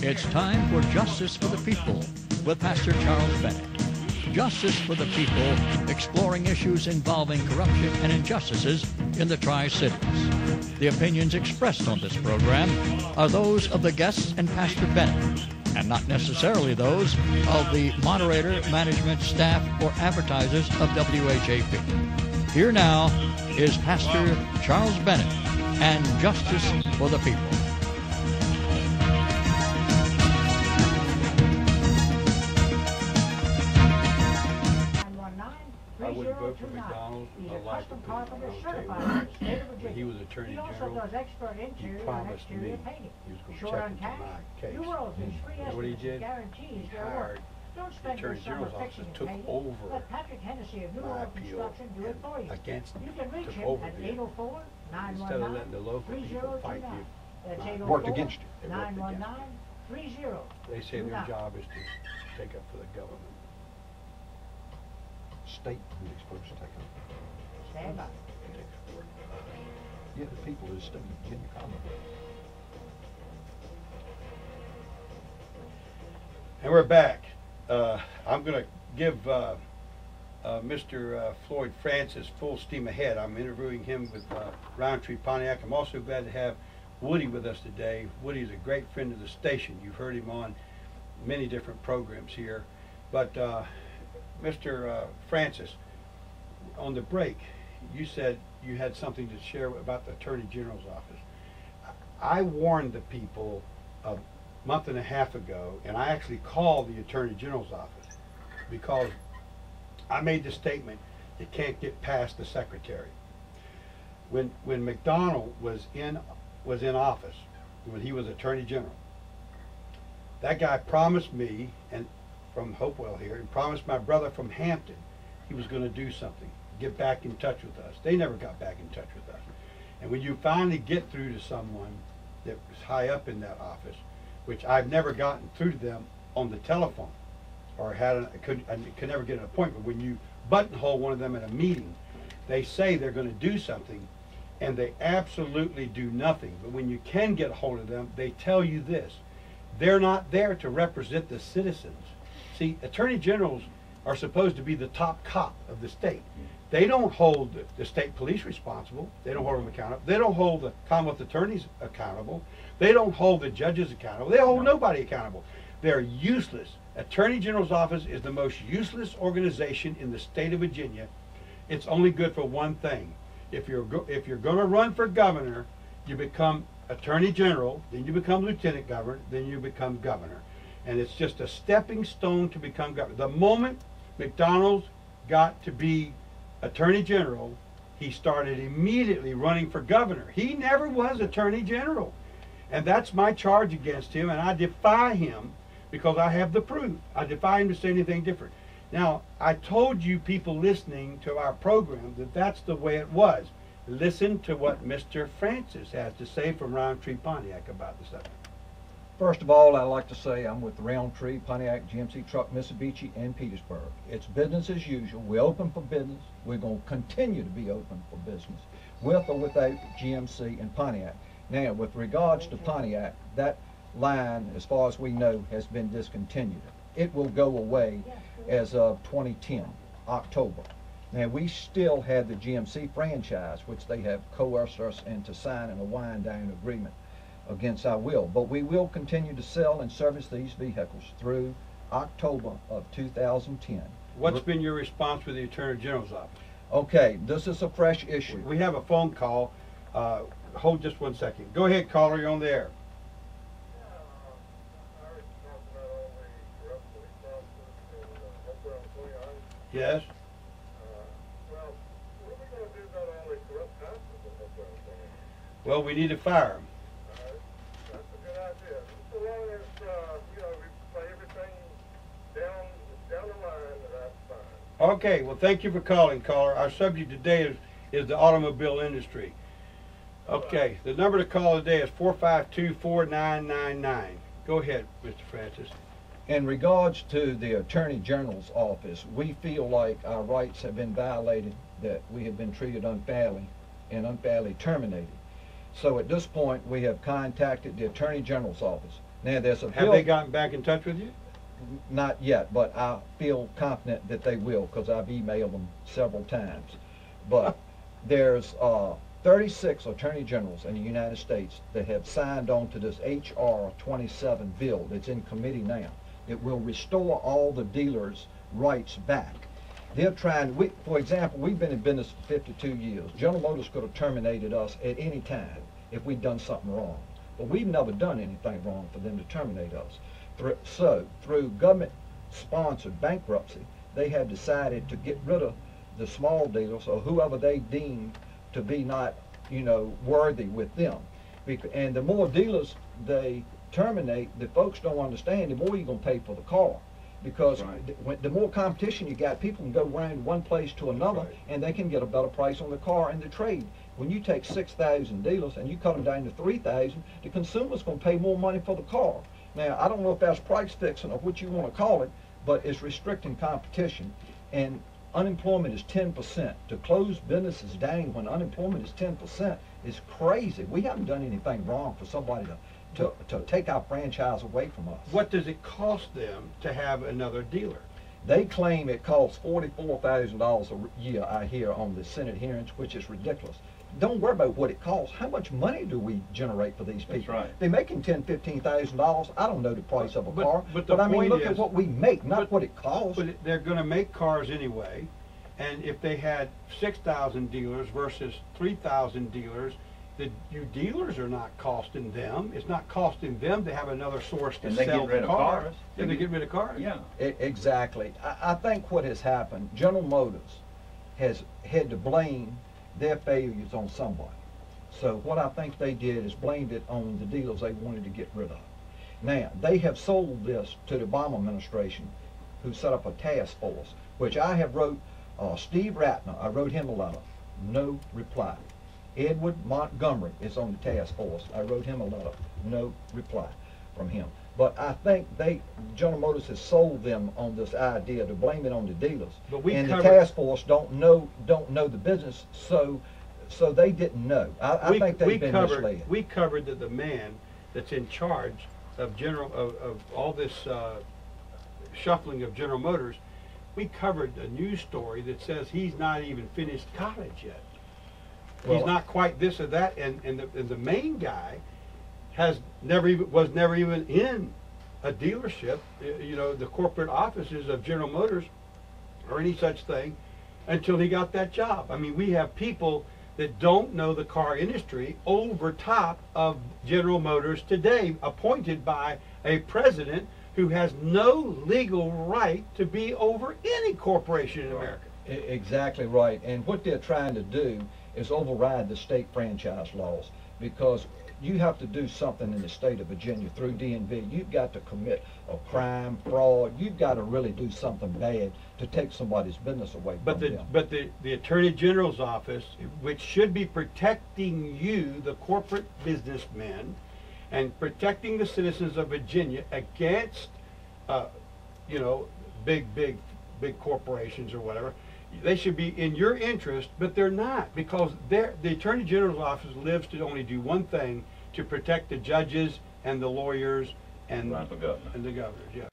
It's time for Justice for the People with Pastor Charles Bennett. Justice for the People, exploring issues involving corruption and injustices in the Tri-Cities. The opinions expressed on this program are those of the guests and Pastor Bennett, and not necessarily those of the moderator, management, staff, or advertisers of WHAP. Here now is Pastor Charles Bennett and Justice for the People. I wouldn't vote for McDonald. I like the people. He was Attorney General. He promised me he was going to check into my case. You know what he did? He hired the Attorney General's office and took over my appeal and against me, took over the instead of letting the local people fight you. Worked against you. They worked against you. They say their job is to take up for the government. State who they're supposed to take up. Stand by. Yeah, the people of the state. Can you comment? And we're back. I'm going to give Mr. Floyd Francis full steam ahead. I'm interviewing him with Roundtree, Pontiac. I'm also glad to have Woody with us today. Woody is a great friend of the station. You've heard him on many different programs here. But Mr. Francis, on the break, you said you had something to share about the Attorney General's office. I warned the people a month and a half ago, and I actually called the Attorney General's office because I made the statement, it can't get past the Secretary. When McDonald was in office, when he was Attorney General, that guy promised me, and from Hopewell here, and promised my brother from Hampton he was going to do something, get back in touch with us. They never got back in touch with us. And when you finally get through to someone that was high up in that office, which I've never gotten through to them on the telephone, or I could never get an appointment. When you buttonhole one of them at a meeting, they say they're going to do something, and they absolutely do nothing. But when you can get a hold of them, they tell you this: they're not there to represent the citizens. See, attorney generals are supposed to be the top cop of the state. They don't hold the state police responsible. They don't hold them accountable. They don't hold the Commonwealth attorneys accountable. They don't hold the judges accountable. They hold nobody accountable. They're useless. Attorney General's office is the most useless organization in the state of Virginia. It's only good for one thing. If you're going to run for governor, you become Attorney General, then you become Lieutenant Governor, then you become governor. And it's just a stepping stone to become governor. The moment McDonald got to be Attorney General, he started immediately running for governor. He never was Attorney General. And that's my charge against him, and I defy him because I have the proof. I defy him to say anything different. Now, I told you people listening to our program that that's the way it was. Listen to what Mr. Francis has to say from Roundtree, Pontiac about the subject. First of all, I'd like to say I'm with Roundtree, Pontiac, GMC Truck, Mitsubishi, and Petersburg. It's business as usual. We're open for business. We're going to continue to be open for business, with or without GMC and Pontiac. Now, with regards to Pontiac, that line, as far as we know, has been discontinued. It will go away as of 2010, October. Now, we still have the GMC franchise, which they have coerced us into signing a wind-down agreement against our will. But we will continue to sell and service these vehicles through October of 2010. What's been your response with the Attorney General's office? Okay, this is a fresh issue. We have a phone call. Hold just 1 second. Go ahead, caller, you're on the air. Yes? Well, we need to fire him. That's a good idea. So long as, we play everything down the line, that's fine. Okay, well, thank you for calling, caller. Our subject today is the automobile industry. Okay, the number to call today is 452-4999. Go ahead, Mr. Francis. In regards to the Attorney General's office, we feel like our rights have been violated, that we have been treated unfairly and unfairly terminated. So at this point, we have contacted the Attorney General's office. Now, there's a Have they gotten back in touch with you? Not yet, but I feel confident that they will, because I've emailed them several times. But there's 36 attorney generals in the United States that have signed on to this H.R. 27 bill that's in committee now. It will restore all the dealers' rights back. They're trying, for example, we've been in business for 52 years. General Motors could have terminated us at any time if we'd done something wrong. But we've never done anything wrong for them to terminate us. So, through government-sponsored bankruptcy, they have decided to get rid of the small dealers or whoever they deem to be not, worthy with them. And the more dealers they terminate, the folks don't understand, the more you're going to pay for the car. Because the more competition you got, people can go around one place to another, and they can get a better price on the car in the trade. When you take 6,000 dealers and you cut them down to 3,000, the consumer's going to pay more money for the car. Now, I don't know if that's price fixing or what you want to call it, but it's restricting competition. And unemployment is 10%. To close businesses down when unemployment is 10% is crazy. We haven't done anything wrong for somebody to take our franchise away from us. What does it cost them to have another dealer? They claim it costs $44,000 a year, I hear, on the Senate hearings, which is ridiculous. Don't worry about what it costs. How much money do we generate for these people? That's right. They're making $10,000, $15,000. I don't know the price of a car, but I mean, look at what we make, not what it costs. But they're going to make cars anyway, and if they had 6,000 dealers versus 3,000 dealers, the new dealers are not costing them. It's not costing them to have another source to sell the cars. And they get rid of cars. Yeah. Exactly. I think what has happened, General Motors has had to blame their failures on somebody. So what I think they did is blamed it on the dealers they wanted to get rid of. Now, they have sold this to the Obama administration, who set up a task force, which I have wrote Steve Ratner, I wrote him a letter, no reply. Edward Montgomery is on the task force. I wrote him a letter, no reply from him. But I think General Motors has sold them on this idea to blame it on the dealers. But the task force don't know the business, so they didn't know. I think they've been misled. We covered that the man that's in charge of of all this shuffling of General Motors. We covered a news story that says he's not even finished college yet. Well, he's not quite this or that, and the main guy was never even in a dealership, the corporate offices of General Motors or any such thing until he got that job. I mean, we have people that don't know the car industry over top of General Motors today, appointed by a president who has no legal right to be over any corporation in America. Exactly right. And what they're trying to do is override the state franchise laws, because you have to do something in the state of Virginia through DMV. You've got to commit a crime, fraud. You've got to really do something bad to take somebody's business away from them. But the Attorney General's office, which should be protecting you, the corporate businessmen, and protecting the citizens of Virginia against, big corporations or whatever, they should be in your interest, but they're not, because the Attorney General's office lives to only do one thing: to protect the judges and the lawyers and the governor. And the governors. Yeah.